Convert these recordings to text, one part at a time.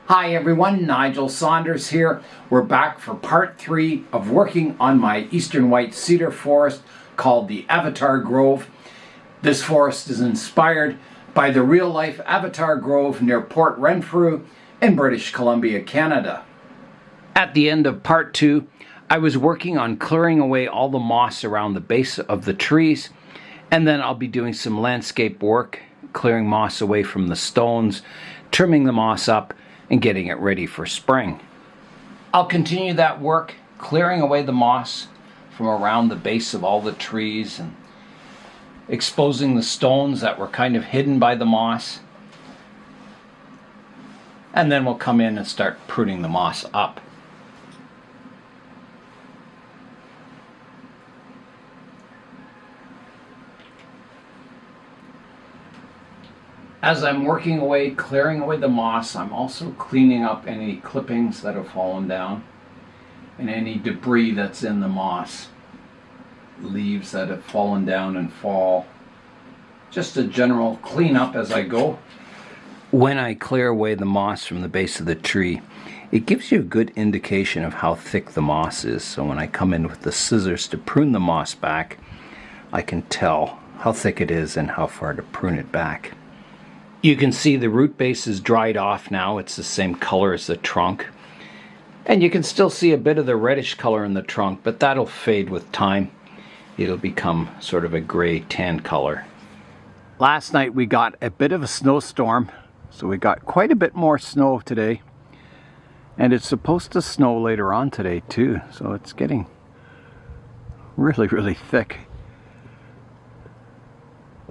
Hi everyone, Nigel Saunders here. We're back for part 3 of working on my Eastern White Cedar forest called the Avatar Grove. This forest is inspired by the real-life Avatar Grove near Port Renfrew in British Columbia, Canada. At the end of part 2, I was working on clearing away all the moss around the base of the trees, and then I'll be doing some landscape work, clearing moss away from the stones, trimming the moss up, and getting it ready for spring. I'll continue that work, clearing away the moss from around the base of all the trees and exposing the stones that were kind of hidden by the moss. And then we'll come in and start pruning the moss up. As I'm working away, clearing away the moss, I'm also cleaning up any clippings that have fallen down and any debris that's in the moss. Leaves that have fallen down and fall. Just a general cleanup as I go. When I clear away the moss from the base of the tree, it gives you a good indication of how thick the moss is. So when I come in with the scissors to prune the moss back, I can tell how thick it is and how far to prune it back. You can see the root base is dried off now. It's the same color as the trunk. And you can still see a bit of the reddish color in the trunk, but that'll fade with time. It'll become sort of a gray tan color. Last night we got a bit of a snowstorm, so we got quite a bit more snow today. And it's supposed to snow later on today too, so it's getting really, really thick.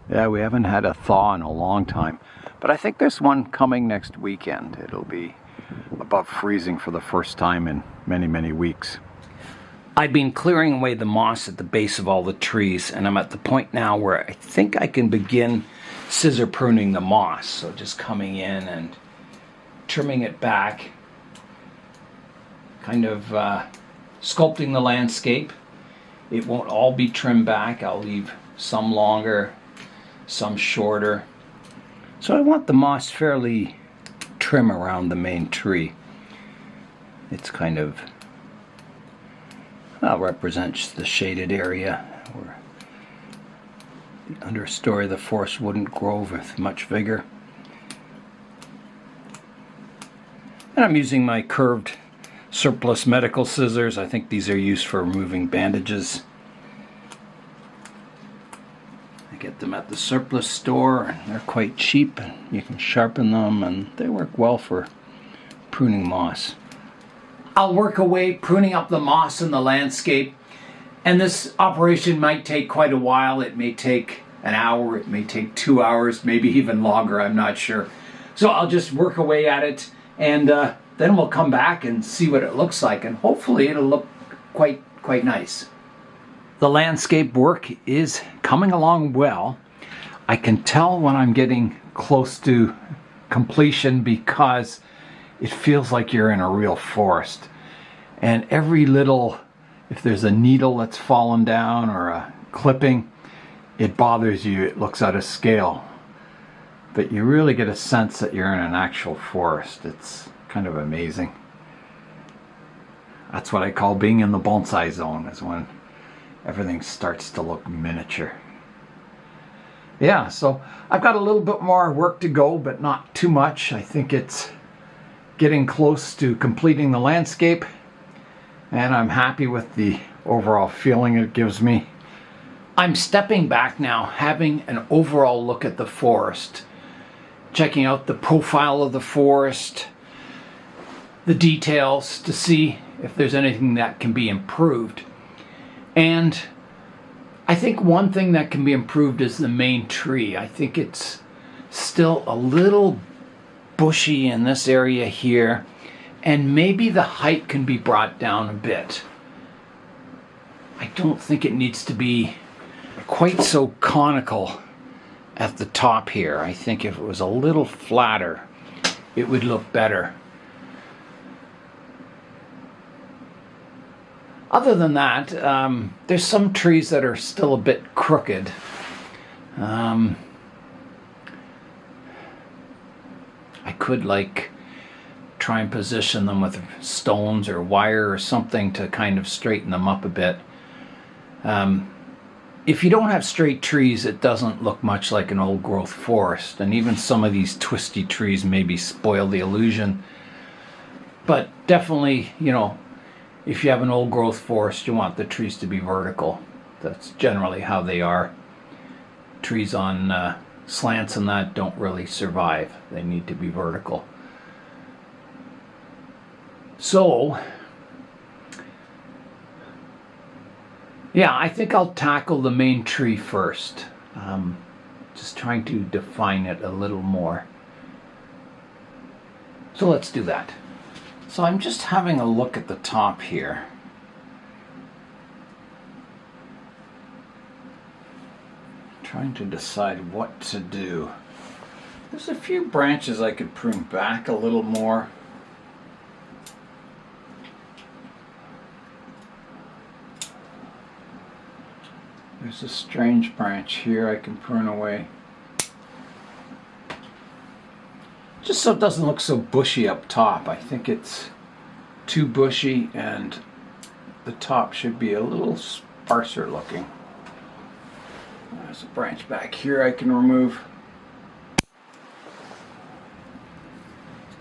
Yeah, we haven't had a thaw in a long time. But I think there's one coming next weekend. It'll be above freezing for the first time in many, many weeks. I've been clearing away the moss at the base of all the trees, and I'm at the point now where I think I can begin scissor pruning the moss. So just coming in and trimming it back, kind of sculpting the landscape. It won't all be trimmed back. I'll leave some longer, some shorter. So I want the moss fairly trim around the main tree. It's kind of represents the shaded area where the understory of the forest wouldn't grow with much vigor. And I'm using my curved surplus medical scissors. I think these are used for removing bandages. I get them at the surplus store, and they're quite cheap, and you can sharpen them, and they work well for pruning moss. I'll work away pruning up the moss in the landscape, and this operation might take quite a while. It may take an hour, it may take 2 hours, maybe even longer, I'm not sure. So I'll just work away at it, and then we'll come back and see what it looks like, and hopefully it'll look quite nice. The landscape work is coming along well. I can tell when I'm getting close to completion because it feels like you're in a real forest. And every little, if there's a needle that's fallen down or a clipping, it bothers you. It looks out of scale. But you really get a sense that you're in an actual forest. It's kind of amazing. That's what I call being in the bonsai zone, is when everything starts to look miniature. Yeah, so I've got a little bit more work to go, but not too much. I think it's getting close to completing the landscape, and I'm happy with the overall feeling it gives me. I'm stepping back now, having an overall look at the forest, checking out the profile of the forest, the details, to see if there's anything that can be improved. And I think one thing that can be improved is the main tree. I think it's still a little bushy in this area here, and maybe the height can be brought down a bit. I don't think it needs to be quite so conical at the top here. I think if it was a little flatter, it would look better. Other than that, there's some trees that are still a bit crooked. I could try and position them with stones or wire or something to kind of straighten them up a bit. If you don't have straight trees, it doesn't look much like an old growth forest, and even some of these twisty trees maybe spoil the illusion. But definitely, you know, if you have an old growth forest, you want the trees to be vertical. That's generally how they are. Trees on slants and that don't really survive. They need to be vertical. So, yeah, I think I'll tackle the main tree first. Just trying to define it a little more. So let's do that. So I'm just having a look at the top here. Trying to decide what to do. There's a few branches I could prune back a little more. There's a strange branch here I can prune away. Just so it doesn't look so bushy up top. I think it's too bushy and the top should be a little sparser looking. There's a branch back here I can remove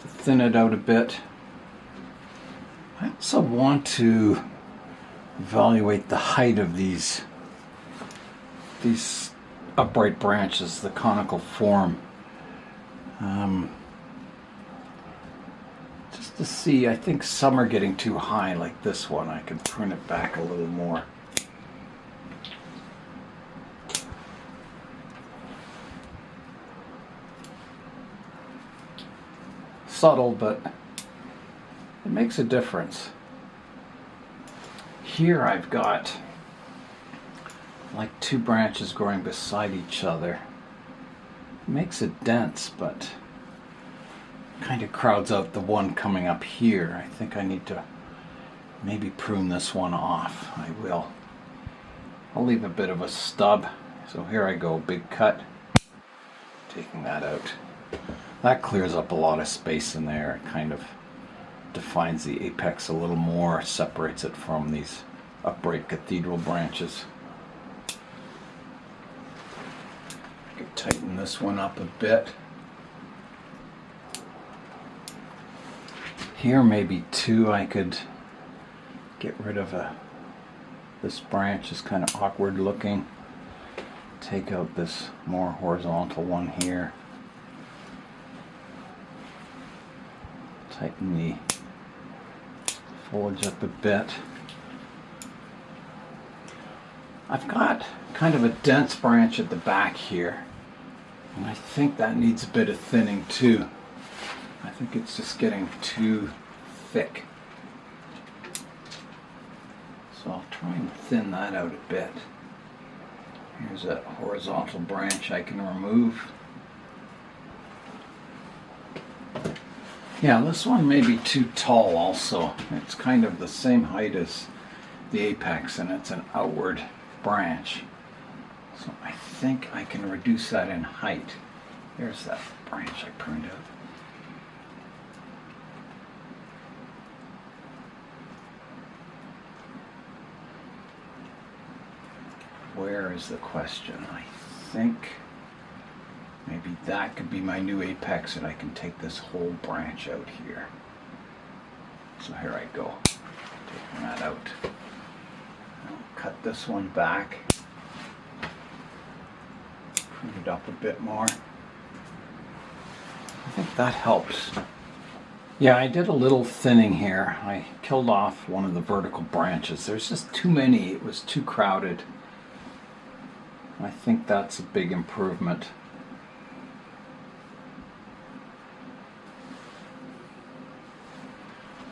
to thin it out a bit. I also want to evaluate the height of these upright branches, the conical form. Just to see, I think some are getting too high, like this one. I can prune it back a little more. Subtle, but it makes a difference. Here I've got like two branches growing beside each other. It makes it dense, but kind of crowds out the one coming up here. I think I need to maybe prune this one off. I will. I'll leave a bit of a stub. So here I go, big cut. Taking that out. That clears up a lot of space in there. It kind of defines the apex a little more, separates it from these upright cathedral branches. Could tighten this one up a bit. Here maybe too I could get rid of this branch is kind of awkward looking. Take out this more horizontal one here. Tighten the foliage up a bit. I've got kind of a dense branch at the back here, and I think that needs a bit of thinning too. I think it's just getting too thick. So I'll try and thin that out a bit. Here's that horizontal branch I can remove. Yeah, this one may be too tall also. It's kind of the same height as the apex and it's an outward branch. So I think I can reduce that in height. Here's that branch I pruned out. Where is the question? I think maybe that could be my new apex and I can take this whole branch out here. So here I go, taking that out. I'll cut this one back, prune it up a bit more. I think that helps. Yeah, I did a little thinning here. I killed off one of the vertical branches. There's just too many, it was too crowded. I think that's a big improvement.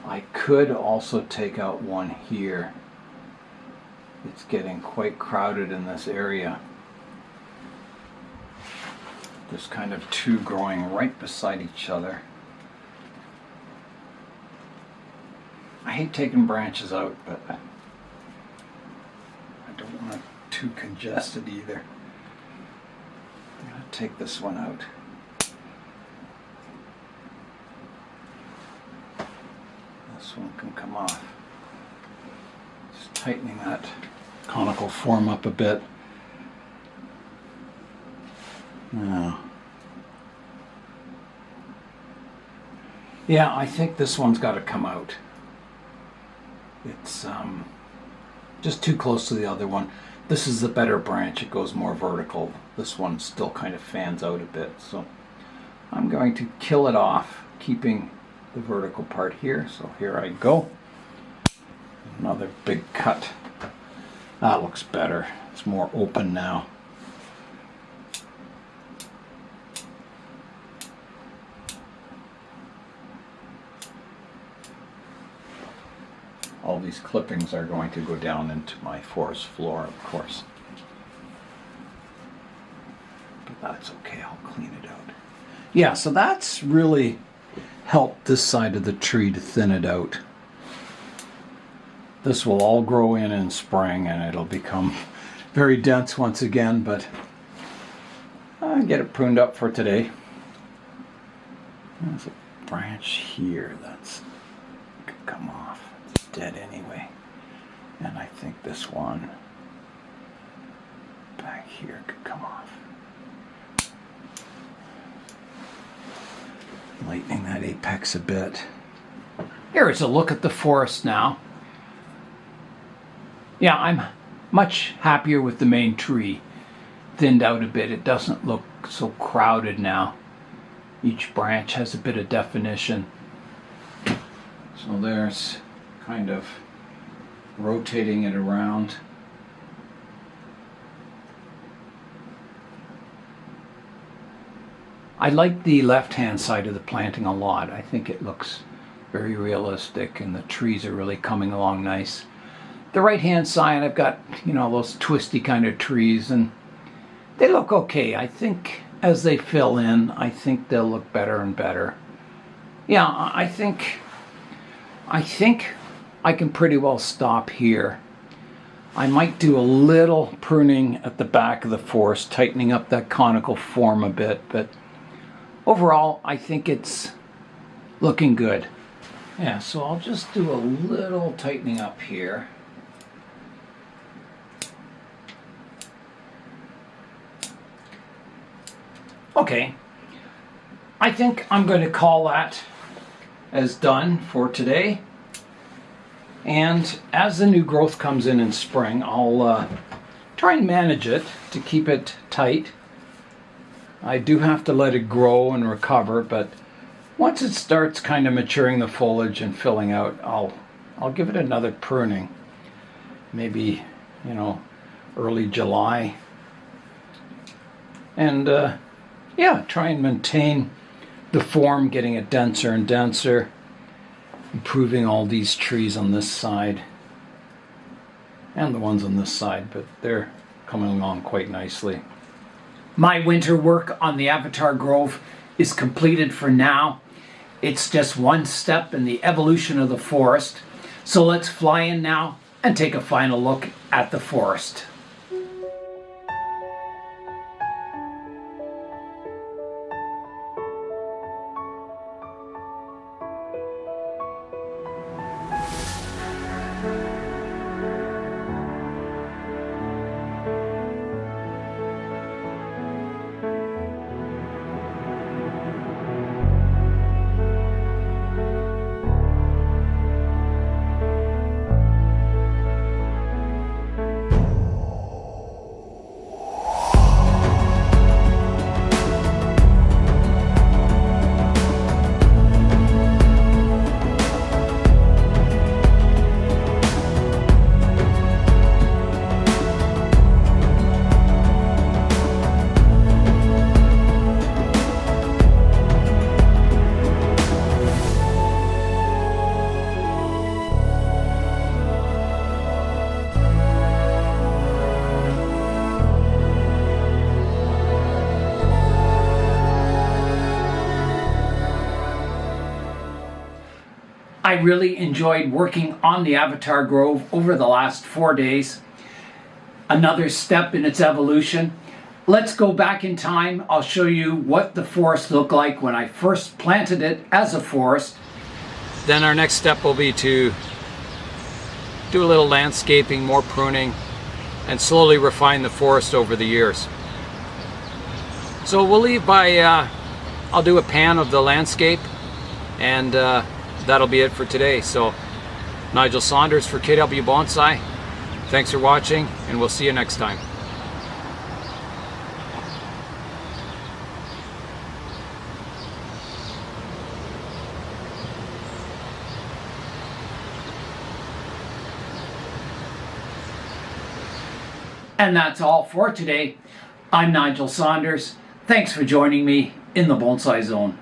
I could also take out one here. It's getting quite crowded in this area. There's kind of two growing right beside each other. I hate taking branches out, but I don't want it too congested either. I'm going to take this one out. This one can come off. Just tightening that conical form up a bit. Now, yeah, I think this one's got to come out. It's just too close to the other one. This is the better branch. It goes more vertical. This one still kind of fans out a bit. So I'm going to kill it off, keeping the vertical part here. So here I go. Another big cut. That looks better. It's more open now. All these clippings are going to go down into my forest floor, of course. But that's okay, I'll clean it out. Yeah, so that's really helped this side of the tree to thin it out. This will all grow in spring and it'll become very dense once again, but I'll get it pruned up for today. There's a branch here that's could come off. It's dead anyway. And I think this one back here could come off. Lightening that apex a bit. Here is a look at the forest now. Yeah, I'm much happier with the main tree. Thinned out a bit. It doesn't look so crowded now. Each branch has a bit of definition. So there's kind of rotating it around. I like the left-hand side of the planting a lot. I think it looks very realistic and the trees are really coming along nice. The right-hand side, I've got, those twisty kind of trees and they look okay. I think as they fill in, I think they'll look better and better. Yeah, I think I can pretty well stop here. I might do a little pruning at the back of the forest, tightening up that conical form a bit, but overall, I think it's looking good. Yeah, so I'll just do a little tightening up here. Okay, I think I'm going to call that as done for today. And as the new growth comes in spring, I'll try and manage it to keep it tight. I do have to let it grow and recover, but once it starts kind of maturing the foliage and filling out, I'll give it another pruning. Maybe, early July. And yeah, try and maintain the form, getting it denser and denser, improving all these trees on this side and the ones on this side, but they're coming along quite nicely. My winter work on the Avatar Grove is completed for now. It's just one step in the evolution of the forest. So let's fly in now and take a final look at the forest. I really enjoyed working on the Avatar Grove over the last 4 days. Another step in its evolution. Let's go back in time. I'll show you what the forest looked like when I first planted it as a forest. then our next step will be to do a little landscaping, more pruning, and slowly refine the forest over the years. So we'll leave by, I'll do a pan of the landscape, and that'll be it for today. So Nigel Saunders for KW Bonsai. Thanks for watching, and we'll see you next time. And that's all for today. I'm Nigel Saunders. Thanks for joining me in the Bonsai Zone.